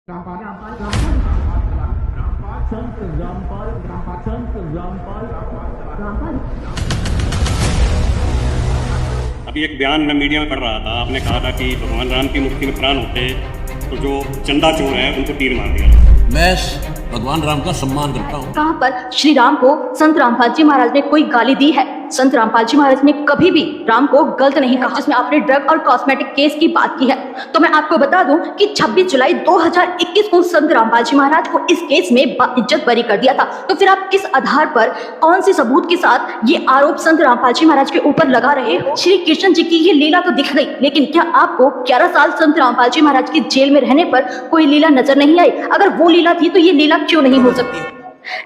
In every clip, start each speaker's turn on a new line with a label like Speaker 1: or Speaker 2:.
Speaker 1: Gampang.
Speaker 2: अभी एक बयान मैं मीडिया में पढ़ रहा था, आपने कहा था कि भगवान राम की मूर्ति में प्राण होते तो जो चंदा चोर है उनको तीर मार दिया।
Speaker 3: मैं भगवान राम का सम्मान करता हूँ।
Speaker 4: कहां पर श्री राम को संत रामपाल जी महाराज ने कोई गाली दी है? संत रामपाल जी महाराज ने कभी भी राम को गलत नहीं कहा। जिसमें आपने ड्रग और कॉस्मेटिक केस की बात की है, तो मैं आपको बता दूं कि 26 जुलाई 2021 को संत रामपाल जी महाराज को इस केस में इज्जत बरी कर दिया था। तो फिर आप किस आधार पर, कौन सी सबूत के साथ ये आरोप संत रामपाल जी महाराज के ऊपर लगा रहे हो? श्री कृष्ण जी की ये लीला तो दिख गई, लेकिन क्या आपको 11 साल संत रामपाल जी महाराज की जेल में रहने पर कोई लीला नजर नहीं आई? अगर वो लीला थी तो ये लीला क्यों नहीं हो सकती?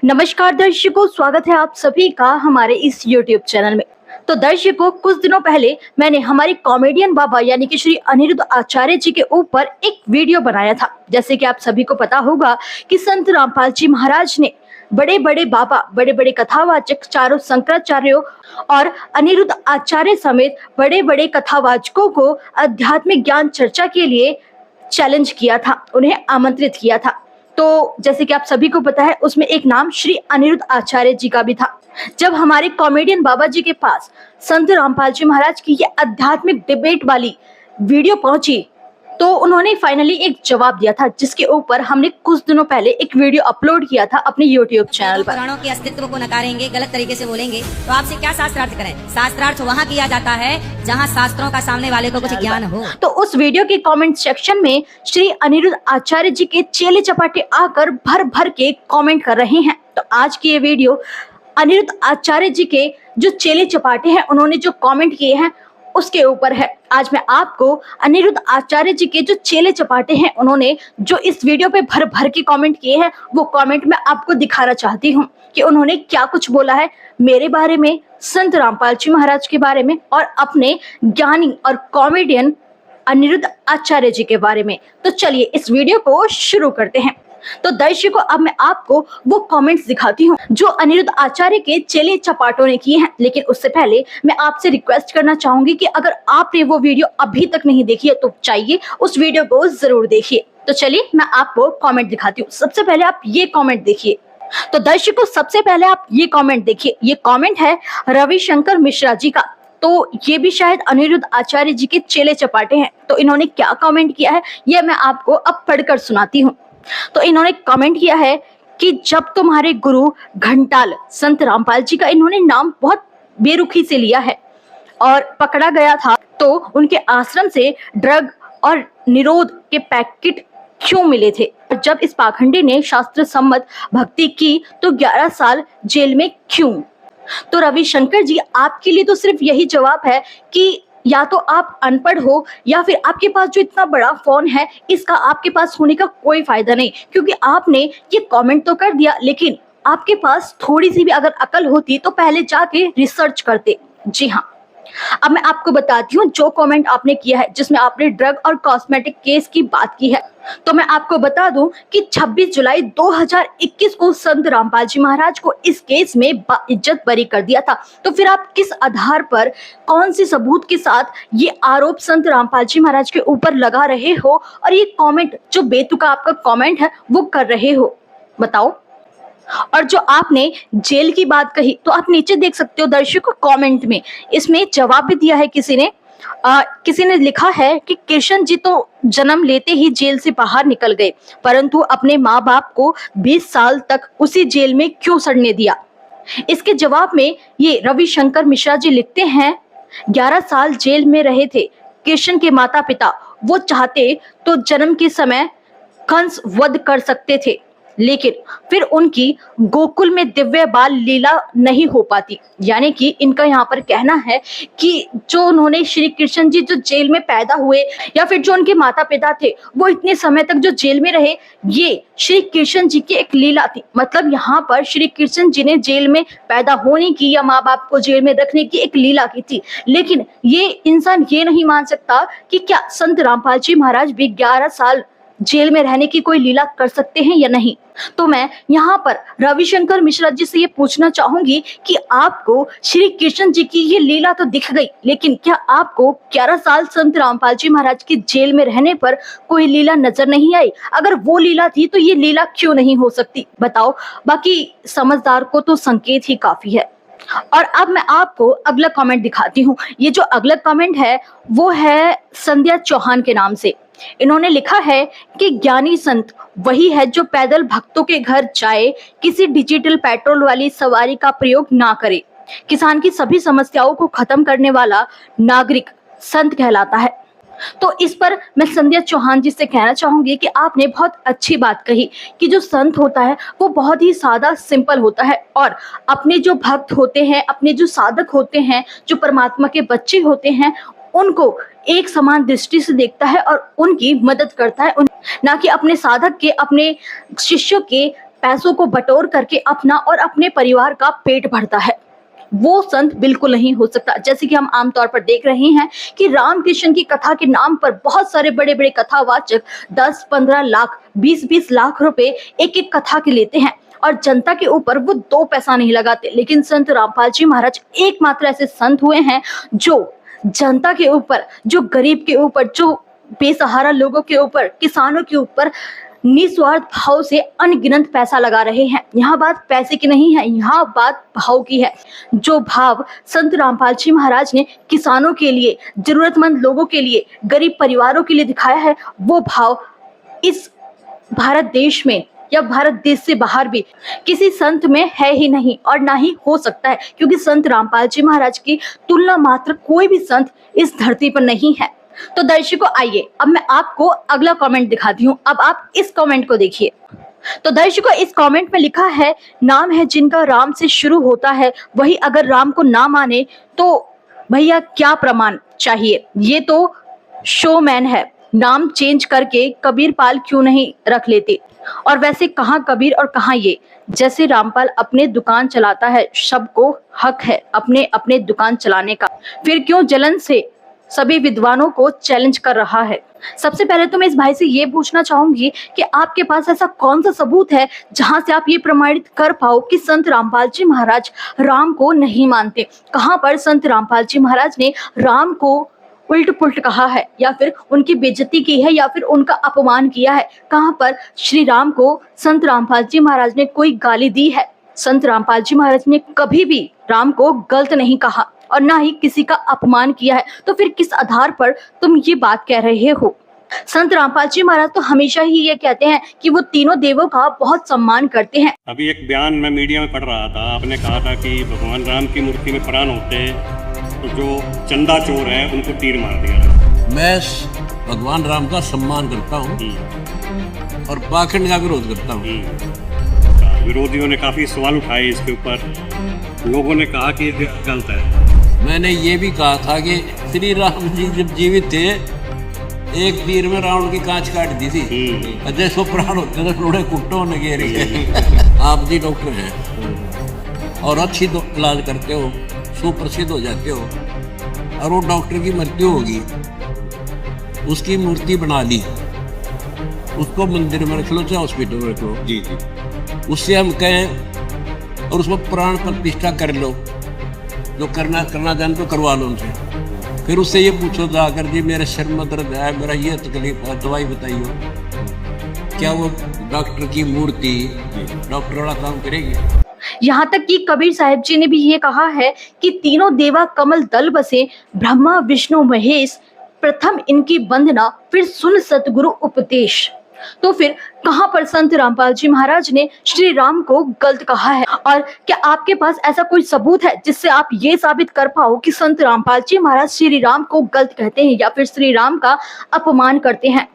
Speaker 4: नमस्कार दर्शकों, स्वागत है आप सभी का हमारे इस YouTube चैनल में। तो दर्शकों, कुछ दिनों पहले मैंने हमारे कॉमेडियन बाबा यानी कि श्री अनिरुद्ध आचार्य जी के ऊपर एक वीडियो बनाया था। जैसे कि आप सभी को पता होगा कि संत रामपाल जी महाराज ने बड़े बड़े बाबा, बड़े बड़े कथावाचक, चारों शंकराचार्यों और अनिरुद्ध आचार्य समेत बड़े बड़े कथावाचकों को आध्यात्मिक ज्ञान चर्चा के लिए चैलेंज किया था, उन्हें आमंत्रित किया था। तो जैसे कि आप सभी को पता है, उसमें एक नाम श्री अनिरुद्ध आचार्य जी का भी था। जब हमारे कॉमेडियन बाबा जी के पास संत रामपाल जी महाराज की ये आध्यात्मिक डिबेट वाली वीडियो पहुंची, तो उन्होंने फाइनली एक जवाब दिया था, जिसके ऊपर हमने कुछ दिनों पहले एक वीडियो अपलोड किया था अपने YouTube चैनल पर।
Speaker 5: पुराणों के अस्तित्व को नकारेंगे, गलत तरीके से बोलेंगे, तो आपसे क्या शास्त्रार्थ करें? शास्त्रार्थ वहाँ किया जाता है जहाँ शास्त्रों का सामने वाले को कुछ ज्ञान हो।
Speaker 4: तो उस वीडियो के कमेंट सेक्शन में श्री अनिरुद्ध आचार्य जी के चेले चपाटे आकर भर भर के कमेंट कर रहे हैं। तो आज की ये वीडियो अनिरुद्ध आचार्य जी के जो चेले चपाटे हैं, उन्होंने जो कमेंट किए हैं उसके ऊपर है। आज मैं आपको अनिरुद्ध आचार्य जी के जो चेले चपाटे हैं, उन्होंने जो इस वीडियो पे भर भर के कमेंट किए हैं, वो कमेंट मैं आपको दिखाना चाहती हूँ कि उन्होंने क्या कुछ बोला है मेरे बारे में, संत रामपाल जी महाराज के बारे में और अपने ज्ञानी और कॉमेडियन अनिरुद्ध आचार्य जी के बारे में। तो चलिए इस वीडियो को शुरू करते हैं। तो दर्शकों, अब मैं आपको वो कमेंट्स दिखाती हूँ जो अनिरुद्ध आचार्य के चेले चपाटों ने किए हैं। लेकिन उससे पहले मैं आपसे रिक्वेस्ट करना चाहूंगी कि अगर आपने वो वीडियो अभी तक नहीं देखी है तो चाहिए उस वीडियो को जरूर देखिए। तो चलिए मैं आपको कमेंट दिखाती हूँ। सबसे पहले आप ये कमेंट देखिए। तो दर्शकों, सबसे पहले आप ये कमेंट देखिए। ये कमेंट है रविशंकर मिश्रा जी का। तो ये भी शायद अनिरुद्ध आचार्य जी के चेले चपाटे हैं। तो इन्होंने क्या कमेंट किया है ये मैं आपको अब पढ़कर सुनाती हूँ। तो इन्होंने कमेंट किया है कि जब तुम्हारे गुरु घंटाल संत रामपाल जी का इन्होंने नाम बहुत बेरुखी से लिया है और पकड़ा गया था, तो उनके आश्रम से ड्रग और निरोध के पैकेट क्यों मिले थे? और जब इस पाखंडी ने शास्त्र सम्मत भक्ति की तो 11 साल जेल में क्यों? तो रविशंकर जी, आपके लिए तो सिर्फ यही जवाब है कि या तो आप अनपढ़ हो या फिर आपके पास जो इतना बड़ा फोन है इसका आपके पास होने का कोई फायदा नहीं, क्योंकि आपने ये कमेंट तो कर दिया, लेकिन आपके पास थोड़ी सी भी अगर अकल होती तो पहले जाके रिसर्च करते। जी हाँ, अब मैं आपको बताती हूँ जो कमेंट आपने किया है, जिसमें आपने ड्रग और कॉस्मेटिक केस की बात की है। तो मैं आपको बता दूं कि 26 जुलाई 2021 को संत रामपाल जी महाराज को इस केस में इज्जत बरी कर दिया था। तो फिर आप किस आधार पर, कौन सी सबूत के साथ ये आरोप संत रामपाल जी महाराज के ऊपर लगा रहे हो और ये कमेंट, जो बेतुका आपका कमेंट है, वो कर रहे हो? बताओ। और जो आपने जेल की बात कही, तो आप नीचे देख सकते हो दर्शकों कमेंट में, इसमें जवाब भी दिया है किसी ने लिखा है कि कृष्ण जी तो जन्म लेते ही जेल से बाहर निकल गए, परंतु अपने माँ बाप को 20 साल तक उसी जेल में क्यों सड़ने दिया? इसके जवाब में ये रविशंकर मिश्रा जी लिखते हैं, 11 साल जेल में रहे थे कृष्ण के माता पिता, वो चाहते तो जन्म के समय कंस वध कर सकते थे, लेकिन फिर उनकी गोकुल में दिव्य बाल लीला नहीं हो पाती। यानी कि इनका यहाँ पर कहना है कि जो उन्होंने श्री कृष्ण जी जो जेल में पैदा हुए या फिर जो उनके माता पिता थे वो इतने समय तक जो जेल में रहे, ये श्री कृष्ण जी की एक लीला थी। मतलब यहाँ पर श्री कृष्ण जी ने जेल में पैदा होने की या माँ बाप को जेल में रखने की एक लीला की थी। लेकिन ये इंसान ये नहीं मान सकता कि क्या संत रामपाल जी महाराज भी 11 साल जेल में रहने की कोई लीला कर सकते हैं या नहीं। तो मैं यहाँ पर रविशंकर मिश्रा जी से ये पूछना चाहूंगी कि आपको श्री कृष्ण जी की ये लीला तो दिख गई, लेकिन क्या आपको 11 साल संत रामपाल जी महाराज की जेल में रहने पर कोई लीला नजर नहीं आई? अगर वो लीला थी तो ये लीला क्यों नहीं हो सकती, बताओ। बाकी समझदार को तो संकेत ही काफी है। और अब मैं आपको अगला कमेंट दिखाती हूँ। ये जो अगला कमेंट है वो है संध्या चौहान के नाम से। इन्होंने लिखा है कि ज्ञानी संत वही है जो पैदल भक्तों के घर जाए, किसी डिजिटल पेट्रोल वाली सवारी का प्रयोग ना करे, किसान की सभी समस्याओं को खत्म करने वाला नागरिक संत कहलाता है। तो इस पर मैं संध्या चौहान जी से कहना चाहूंगी कि आपने बहुत अच्छी बात कही कि जो संत होता है वो बहुत ही सादा सिंपल होता है और अपने जो भक्त होते हैं, अपने जो साधक होते हैं, जो परमात्मा के बच्चे होते हैं, उनको एक समान दृष्टि से देखता है और उनकी मदद करता है, ना कि अपने साधक के, अपने शिष्यों के पैसों को बटोर करके अपना और अपने परिवार का पेट भरता है। वो संत बिल्कुल नहीं हो सकता। जैसे कि हम आमतौर पर देख रहे हैं कि रामकृष्ण की कथा के नाम पर बहुत सारे बड़े बड़े कथावाचक 10-15 लाख 20-20 लाख रुपए एक एक कथा के लेते हैं और जनता के ऊपर वो 2 पैसा नहीं लगाते। लेकिन संत रामपाल जी महाराज एकमात्र ऐसे संत हुए हैं जो जनता के ऊपर, जो गरीब के ऊपर, जो बेसहारा लोगों के ऊपर, किसानों के ऊपर निस्वार्थ भाव से अनगिनत पैसा लगा रहे हैं। यहाँ बात पैसे की नहीं है, यहाँ बात भाव की है। जो भाव संत रामपाल जी महाराज ने किसानों के लिए, जरूरतमंद लोगों के लिए, गरीब परिवारों के लिए दिखाया है, वो भाव इस भारत देश में या भारत देश से बाहर भी किसी संत में है ही नहीं और ना ही हो सकता है, क्योंकि संत रामपाल जी महाराज की तुलना मात्र कोई भी संत इस धरती पर नहीं है। तो दर्शकों आइए अब मैं आपको अगला कमेंट दिखाती हूँ। अब आप इस कमेंट को देखिए। तो दर्शकों इस कमेंट में लिखा है, नाम है जिनका राम से शुरू होता है, वही अगर राम को ना माने तो भैया क्या प्रमाण चाहिए। ये तो शोमैन है, नाम चेंज करके कबीर पाल क्यों नहीं रख लेते। और वैसे कहाँ कबीर और कहाँ ये। जैसे रामपाल अपने दुकान चलाता है, सबको हक है अपने अपने दुकान चलाने का, फिर क्यों जलन से सभी विद्वानों को चैलेंज कर रहा है। सबसे पहले तो मैं इस भाई से ये पूछना चाहूंगी कि आपके पास ऐसा कौन सा सबूत है जहां से आप ये प्रमाणित कर पाओ कि संत रामपाल जी महाराज राम को नहीं मानते। कहां पर संत रामपाल जी महाराज ने राम को उल्ट पुल्ट कहा है या फिर उनकी बेइज्जती की है या फिर उनका अपमान किया है। कहां पर श्री राम को संत रामपाल जी महाराज ने कोई गाली दी है। संत रामपाल जी महाराज ने कभी भी राम को गलत नहीं कहा और ना ही किसी का अपमान किया है। तो फिर किस आधार पर तुम ये बात कह रहे हो। संत रामपाल जी महाराज तो हमेशा ही ये कहते हैं कि वो तीनों देवों का बहुत सम्मान करते हैं।
Speaker 2: अभी एक बयान मैं मीडिया में पढ़ रहा था, आपने कहा था कि भगवान राम की मूर्ति में प्राण होते तो जो चंदा चोर है उनको तीर मार दिया।
Speaker 3: मैं भगवान राम का सम्मान करता हूँ और पाखंड का विरोध करता हूँ।
Speaker 2: विरोधियों ने काफी सवाल उठाए इसके ऊपर, लोगों ने कहा कि ये गलत है।
Speaker 3: मैंने ये भी कहा था कि श्री राम जी जब जीवित थे एक तीर में रावण की कांच काट दी थी। जैसे प्राण होते थे थोड़े कुट्टों ने घेरे। आप जी डॉक्टर हैं और अच्छी इलाज करते हो, सुप्रसिद्ध हो जाते हो और वो डॉक्टर की मृत्यु होगी, उसकी मूर्ति बना ली, उसको मंदिर में रख लो चाहे हॉस्पिटल में रख लो।
Speaker 2: जी जी।
Speaker 3: उससे हम कहें और उसको प्राण प्रतिष्ठा कर लो, जो करना चाहें तो करवा लो उनसे। फिर उससे ये पूछो जाकर जी मेरे सिर में दर्द है, मेरा ये तकलीफ है, दवाई बताइए। क्या वो डॉक्टर की मूर्ति डॉक्टर वाला काम करेगी?
Speaker 4: यहाँ तक कि कबीर साहिब जी ने भी ये कहा है कि तीनों देवा कमल दल बसे, ब्रह्मा विष्णु महेश, प्रथम इनकी वंदना फिर सुन सतगुरु उपदेश। तो फिर कहां पर संत रामपाल जी महाराज ने श्री राम को गलत कहा है। और क्या आपके पास ऐसा कोई सबूत है जिससे आप ये साबित कर पाओ कि संत रामपाल जी महाराज श्री राम को गलत कहते हैं या फिर श्री राम का अपमान करते हैं।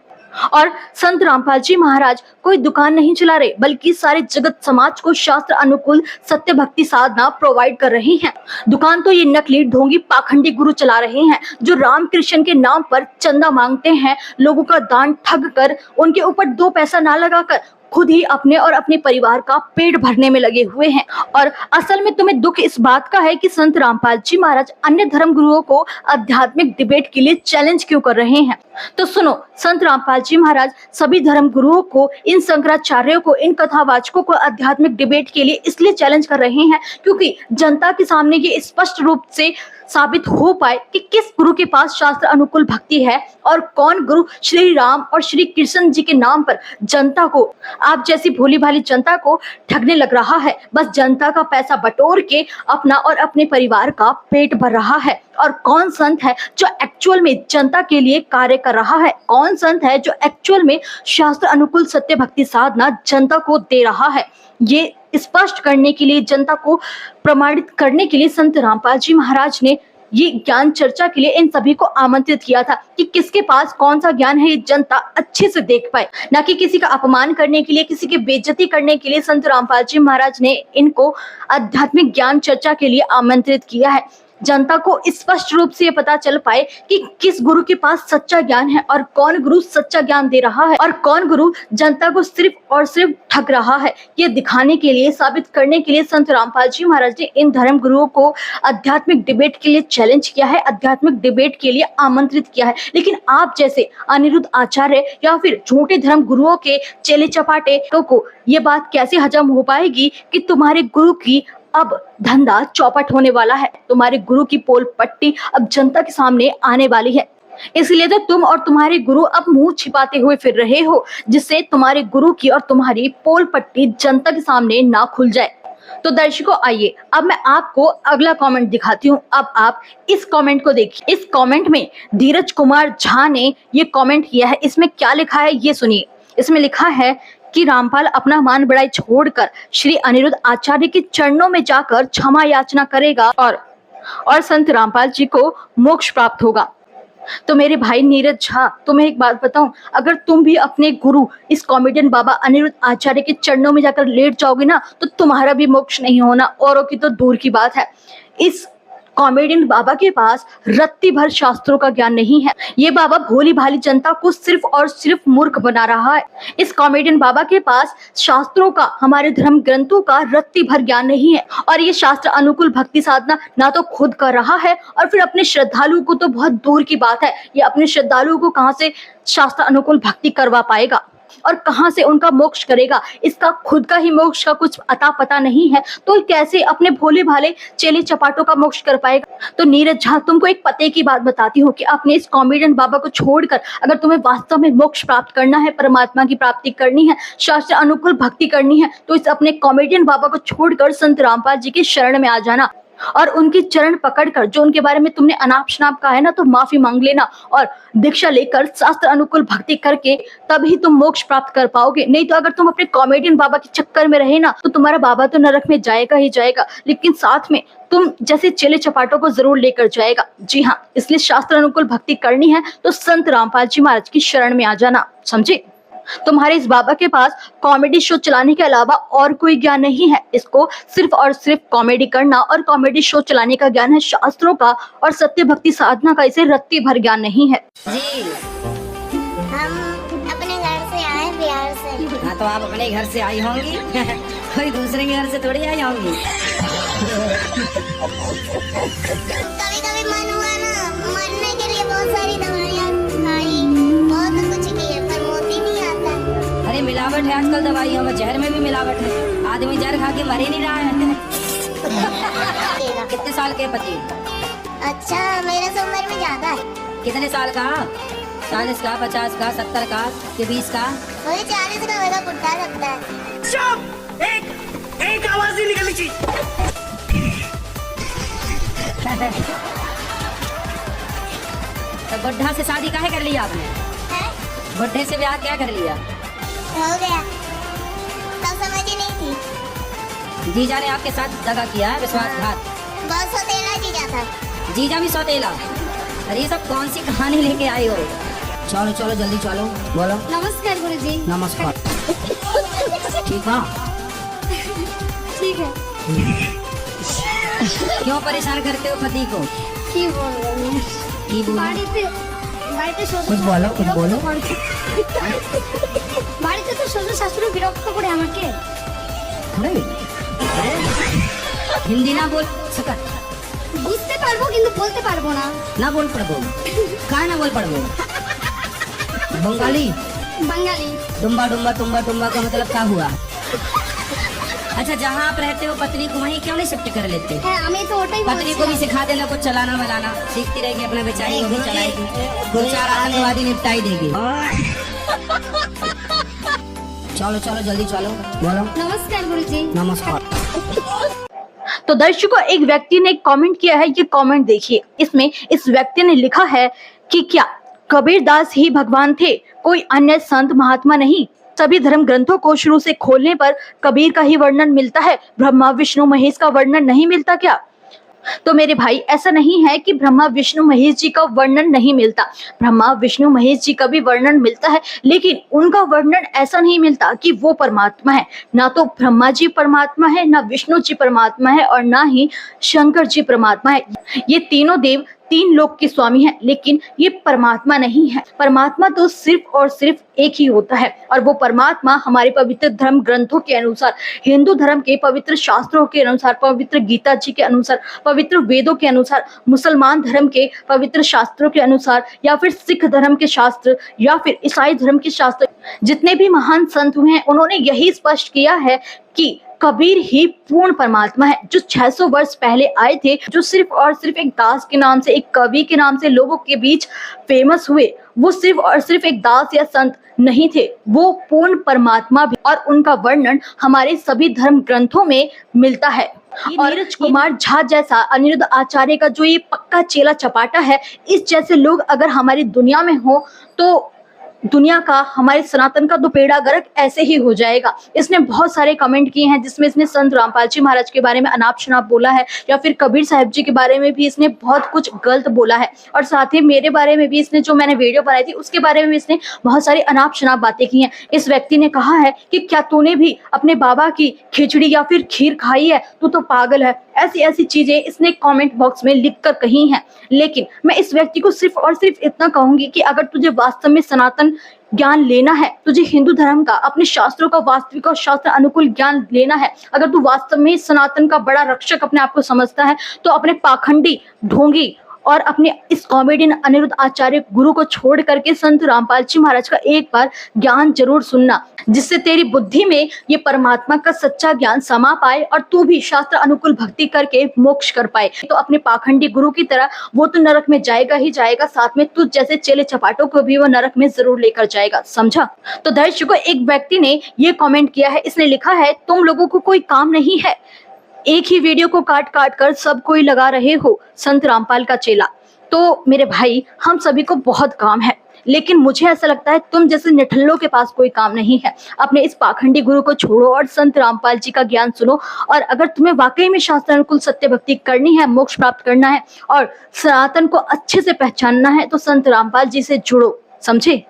Speaker 4: और संत रामपाल जी महाराज कोई दुकान नहीं चला रहे, बल्कि सारे जगत समाज को शास्त्र अनुकूल सत्य भक्ति साधना प्रोवाइड कर रहे हैं। दुकान तो ये नकली ढोंगी पाखंडी गुरु चला रहे हैं जो रामकृष्ण के नाम पर चंदा मांगते हैं, लोगों का दान ठग कर, उनके ऊपर 2 पैसा ना लगाकर खुद ही अपने और अपने परिवार का पेट भरने में लगे हुए हैं। और असल में तुम्हें दुख इस बात का है कि संत रामपाल जी महाराज अन्य धर्म गुरुओं को आध्यात्मिक डिबेट के लिए चैलेंज क्यों कर रहे हैं। तो सुनो, संत रामपाल जी महाराज सभी धर्म गुरुओं को, इन शंकराचार्यों को, इन कथावाचकों को आध्यात्मिक डिबेट के लिए इसलिए चैलेंज कर रहे हैं क्योंकि जनता के सामने ये स्पष्ट रूप से साबित हो पाए कि किस गुरु के पास शास्त्र अनुकूल भक्ति है और कौन गुरु श्री राम और श्री कृष्ण जी के नाम पर जनता को, आप जैसी भोली भाली जनता को ठगने लग रहा है। बस जनता का पैसा बटोर के अपना और अपने परिवार का पेट भर रहा है। और कौन संत है जो एक्चुअल में जनता के लिए कार्य कर रहा है, कौन संत है जो एक्चुअल में शास्त्र अनुकूल सत्य भक्ति साधना जनता को दे रहा है, ये स्पष्ट करने के लिए, जनता को प्रमाणित करने के लिए संत रामपाल जी महाराज ने ये ज्ञान चर्चा के लिए इन सभी को आमंत्रित किया था कि किसके पास कौन सा ज्ञान है ये जनता अच्छे से देख पाए, ना कि किसी का अपमान करने के लिए, किसी की बेइज्जती करने के लिए। संत रामपाल जी महाराज ने इनको आध्यात्मिक ज्ञान चर्चा के लिए आमंत्रित किया है। जनता को स्पष्ट रूप से ये पता चल पाए कि किस गुरु के पास सच्चा ज्ञान है और कौन गुरु सच्चा ज्ञान दे रहा है और कौन गुरु जनता को सिर्फ और सिर्फ ठग रहा है। ये दिखाने के लिए, साबित करने के लिए संत रामपाल जी महाराज ने इन धर्म गुरुओं को आध्यात्मिक डिबेट के लिए चैलेंज किया है, आध्यात्मिक डिबेट के लिए आमंत्रित किया है। लेकिन आप जैसे अनिरुद्ध आचार्य या फिर झूठे धर्म गुरुओं के चेले चपाटे को ये बात कैसे हजम हो पाएगी कि तुम्हारे गुरु की अब धंधा चौपट होने वाला है, तुम्हारे गुरु की पोल पट्टी अब जनता के सामने आने वाली है। इसलिए तो तुम और तुम्हारे गुरु अब मुंह छिपाते हुए फिर रहे हो, जिससे तुम्हारे गुरु की और तुम्हारी पोल पट्टी जनता के सामने ना खुल जाए। तो दर्शकों, आइए अब मैं आपको अगला कमेंट दिखाती हूँ। अब आप इस कमेंट को देखिए। इस कमेंट में धीरज कुमार झा ने ये कमेंट किया है। इसमें क्या लिखा है ये सुनिए। इसमें लिखा है कि रामपाल अपना मान बढ़ाई छोड़कर श्री अनिरुद्ध आचार्य के चरणों में जाकर क्षमा याचना करेगा और संत रामपाल जी को मोक्ष प्राप्त होगा। तो मेरे भाई नीरज झा, तुम्हें एक बात बताऊं, अगर तुम भी अपने गुरु इस कॉमेडियन बाबा अनिरुद्ध आचार्य के चरणों में जाकर लेट जाओगे ना, तो तुम्हारा भी मोक्ष नहीं होना, औरों की तो दूर की बात है। इस कॉमेडियन बाबा के पास रत्ती भर शास्त्रों का ज्ञान नहीं है। ये बाबा भोली भाली जनता को सिर्फ और सिर्फ मूर्ख बना रहा है। इस कॉमेडियन बाबा के पास शास्त्रों का, हमारे धर्म ग्रंथों का रत्ती भर ज्ञान नहीं है। और ये शास्त्र अनुकूल भक्ति साधना ना तो खुद कर रहा है और फिर अपने श्रद्धालुओं को तो बहुत दूर की बात है, ये अपने श्रद्धालुओं को कहाँ से शास्त्र अनुकूल भक्ति करवा पाएगा और कहां से उनका मोक्ष करेगा। इसका खुद का ही मोक्ष का कुछ अता पता नहीं है, तो कैसे अपने भोले भाले चेले चपाटों का मोक्ष कर पाएगा। तो नीरज झा, तुमको एक पते की बात बताती हूँ कि अपने इस कॉमेडियन बाबा को छोड़कर अगर तुम्हें वास्तव में मोक्ष प्राप्त करना है, परमात्मा की प्राप्ति करनी है, शास्त्र अनुकूल भक्ति करनी है, तो इस अपने कॉमेडियन बाबा को छोड़कर संत रामपाल जी के शरण में आ जाना और उनकी चरण पकड़कर जो उनके बारे में तुमने अनाप शनाप कहा है ना, तो माफी मांग लेना और दीक्षा लेकर शास्त्र अनुकूल भक्ति करके तभी तुम मोक्ष प्राप्त कर पाओगे। नहीं तो अगर तुम अपने कॉमेडियन बाबा के चक्कर में रहे ना, तो तुम्हारा बाबा तो नरक में जाएगा ही जाएगा, लेकिन साथ में तुम जैसे चेले चपाटों को जरूर लेकर जाएगा। जी हाँ, इसलिए शास्त्र अनुकूल भक्ति करनी है तो संत रामपाल जी महाराज की शरण में आ जाना, समझे। तुम्हारे इस बाबा के पास कॉमेडी शो चलाने के अलावा और कोई ज्ञान नहीं है। इसको सिर्फ और सिर्फ कॉमेडी करना और कॉमेडी शो चलाने का ज्ञान है, शास्त्रों का और सत्य भक्ति साधना का इसे रत्ती भर ज्ञान नहीं है।
Speaker 5: जी,
Speaker 1: हम अपने घर से आए, बिहार से।
Speaker 5: हाँ, तो आप अपने घर से आई होंगी कोई दूसरे के घर से थोड़ी आई होंगी।
Speaker 1: कभी कभी मन हुआ ना, मरने के लिए बहुत सारी दवाइयाँ खाई, बहुत कुछ किए, पर मोती नहीं आता।
Speaker 5: अरे मिलावट है आजकल दवाइयों में, जहर में भी मिलावट है। आदमी जहर खा के मर ही नहीं रहा है। कितने साल के पति?
Speaker 1: अच्छा, मेरे से उम्र में ज्यादा है।
Speaker 5: कितने साल का? 40 का, 50 का, 70 का, कि 20 का?
Speaker 1: वही 40 का मेरा बुढ़ा लगता है।
Speaker 6: एक आवाज ही निकली थी।
Speaker 5: तो बुढ़ा से शादी काहे कर लिया आपने?
Speaker 1: है?
Speaker 5: बुढ़े से ब्याह क्या कर लिया?
Speaker 1: हो गया, तब समझ ही नहीं थी।
Speaker 5: जीजा ने आपके साथ दगा किया है, विश्वासघात।
Speaker 1: बहुत सौतेला जीजा था।
Speaker 5: जीजा भी सौतेला? अरे ये सब कौन सी कहानी लेके आई हो? चलो चलो जल्दी चलो, बोलो।
Speaker 1: नमस्कार गुरुजी।
Speaker 5: नमस्कार। ठीक है,
Speaker 1: ठीक है।
Speaker 5: क्यों परेशान करते हो पति को?
Speaker 1: की बोल रहे हैं?
Speaker 5: की बोलो?
Speaker 1: बाड़ी पे
Speaker 5: कुछ बोलो, कुछ बोलो।
Speaker 1: बाड़ी বলতে তো শ্বশুর শাশুড়ি বিরক্ত করে আমাকে।
Speaker 5: हिंदी ना बोल सका
Speaker 1: বুঝতে পারবো কিন্তু বলতে পারবো না।
Speaker 5: ना बोल पड़बो कहा ना बोल पड़बो बंगाली
Speaker 1: বাঙালি।
Speaker 5: डुम्बा डुम्बा तुम्बा तुम्बा का मतलब क्या हुआ? अच्छा जहाँ आप रहते हो पत्नी को वहीं क्यों नहीं शिफ्ट कर लेते?
Speaker 1: হ্যাঁ আমি তো ওটাই
Speaker 5: पत्नी को भी
Speaker 1: বলছি।
Speaker 5: सिखा देना कुछ चलाना वलाना, सीखती रहेगी अपना बेचारी वो भी चलाएगी, दो चार आतंकवादी निपटाई देगी। चलो चलो जल्दी चलो बोलो।
Speaker 1: নমস্কার গুরুজি।
Speaker 5: नमस्कार।
Speaker 4: तो दर्शकों, एक व्यक्ति ने कमेंट किया है, ये कमेंट देखिए। इसमें इस व्यक्ति ने लिखा है कि क्या कबीर दास ही भगवान थे, कोई अन्य संत महात्मा नहीं? सभी धर्म ग्रंथों को शुरू से खोलने पर कबीर का ही वर्णन मिलता है, ब्रह्मा विष्णु महेश का वर्णन नहीं मिलता क्या? तो मेरे भाई, ऐसा नहीं है कि ब्रह्मा विष्णु महेश जी का वर्णन नहीं मिलता। ब्रह्मा विष्णु महेश जी का भी वर्णन मिलता है, लेकिन उनका वर्णन ऐसा नहीं मिलता कि वो परमात्मा है। ना तो ब्रह्मा जी परमात्मा है, ना विष्णु जी परमात्मा है, और ना ही शंकर जी परमात्मा है। ये तीनों देव तीन लोक के स्वामी हैं, लेकिन ये परमात्मा नहीं है। परमात्मा तो सिर्फ और सिर्फ एक ही होता है, और वो परमात्मा हमारे पवित्र धर्म ग्रंथों के अनुसार, हिंदू धर्म के पवित्र शास्त्रों के अनुसार, पवित्र गीता जी के अनुसार, पवित्र वेदों के अनुसार, मुसलमान धर्म के पवित्र शास्त्रों के अनुसार, या फिर सिख धर्म के शास्त्र, या फिर ईसाई धर्म के शास्त्र, जितने भी महान संत हुए हैं, उन्होंने यही स्पष्ट किया है कि कबीर ही पूर्ण परमात्मा है, जो 600 वर्ष पहले आए थे, जो सिर्फ और सिर्फ एक दास के नाम से, एक कवि के नाम से लोगों के बीच फेमस हुए। वो सिर्फ और सिर्फ एक दास या संत नहीं थे, वो पूर्ण परमात्मा भी, और उनका वर्णन हमारे सभी धर्म ग्रंथों में मिलता है। और नीरज कुमार झा जैसा, अनिरुद्ध आचार्य का जो ये पक्का चेला चपाटा है, इस जैसे लोग अगर हमारी दुनिया में हो तो दुनिया का, हमारे सनातन का तो बेड़ा गर्क ऐसे ही हो जाएगा। इसने बहुत सारे कमेंट किए हैं, जिसमें इसने संत रामपाल जी महाराज के बारे में अनाप शनाप बोला है, या फिर कबीर साहिब जी के बारे में भी इसने बहुत कुछ गलत बोला है, और साथ ही मेरे बारे में भी इसने, जो मैंने वीडियो बनाई थी उसके बारे में भी इसने बहुत सारी अनाप शनाप बातें की हैं। इस व्यक्ति ने कहा है कि क्या तूने भी अपने बाबा की खिचड़ी या फिर खीर खाई है, तू तो पागल है। ऐसी ऐसी चीजें इसने कमेंट बॉक्स में लिख कर कही हैं। लेकिन मैं इस व्यक्ति को सिर्फ और सिर्फ इतना कहूंगी कि अगर तुझे वास्तव में सनातन ज्ञान लेना है, तुझे हिंदू धर्म का, अपने शास्त्रों का वास्तविक और शास्त्र अनुकूल ज्ञान लेना है, अगर तू वास्तव में सनातन का बड़ा रक्षक अपने आप को समझता है, तो अपने पाखंडी, ढोंगी और अपने इस कॉमेडियन अनिरुद्ध आचार्य गुरु को छोड़ करके संत रामपाल जी महाराज का एक बार ज्ञान जरूर सुनना, जिससे तेरी बुद्धि में ये परमात्मा का सच्चा ज्ञान समा पाए और तू भी शास्त्र अनुकूल भक्ति करके मोक्ष कर पाए। तो अपने पाखंडी गुरु की तरह वो तो नरक में जाएगा ही जाएगा, साथ में तुझ जैसे चेले चपाटों को भी वो नरक में जरूर लेकर जाएगा, समझा? तो दर्शकों, एक व्यक्ति ने ये कॉमेंट किया है, इसने लिखा है, तुम लोगों को कोई काम नहीं है, एक ही वीडियो को काट काट कर सब कोई लगा रहे हो संत रामपाल का चेला। तो मेरे भाई, हम सभी को बहुत काम है, लेकिन मुझे ऐसा लगता है तुम जैसे निठल्लों के पास कोई काम नहीं है। अपने इस पाखंडी गुरु को छोड़ो और संत रामपाल जी का ज्ञान सुनो, और अगर तुम्हें वाकई में शास्त्र अनुकूल सत्य भक्ति करनी है, मोक्ष प्राप्त करना है और सनातन को अच्छे से पहचानना है, तो संत रामपाल जी से जुड़ो, समझे?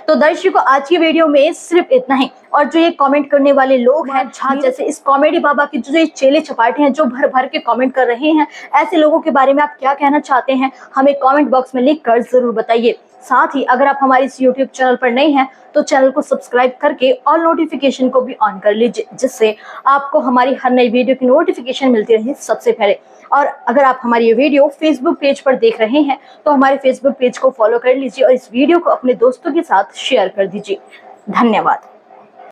Speaker 4: तो दर्शकों, आज की वीडियो में सिर्फ इतना ही। और जो ये कमेंट करने वाले लोग हैं, जैसे इस कॉमेडी बाबा के जो ये चेले चपाटे हैं, जो भर भर के कमेंट कर रहे हैं, ऐसे लोगों के बारे में आप क्या कहना चाहते हैं, हमें कमेंट बॉक्स में लिख कर जरूर बताइए। साथ ही अगर आप हमारे इस YouTube चैनल पर नए हैं तो चैनल को सब्सक्राइब करके ऑल नोटिफिकेशन को भी ऑन कर लीजिए, जिससे आपको हमारी हर नई वीडियो की नोटिफिकेशन मिलती रहे सबसे पहले। और अगर आप हमारी ये वीडियो फेसबुक पेज पर देख रहे हैं तो हमारे फेसबुक पेज को फॉलो कर लीजिए और इस वीडियो को अपने दोस्तों के साथ शेयर कर दीजिए। धन्यवाद।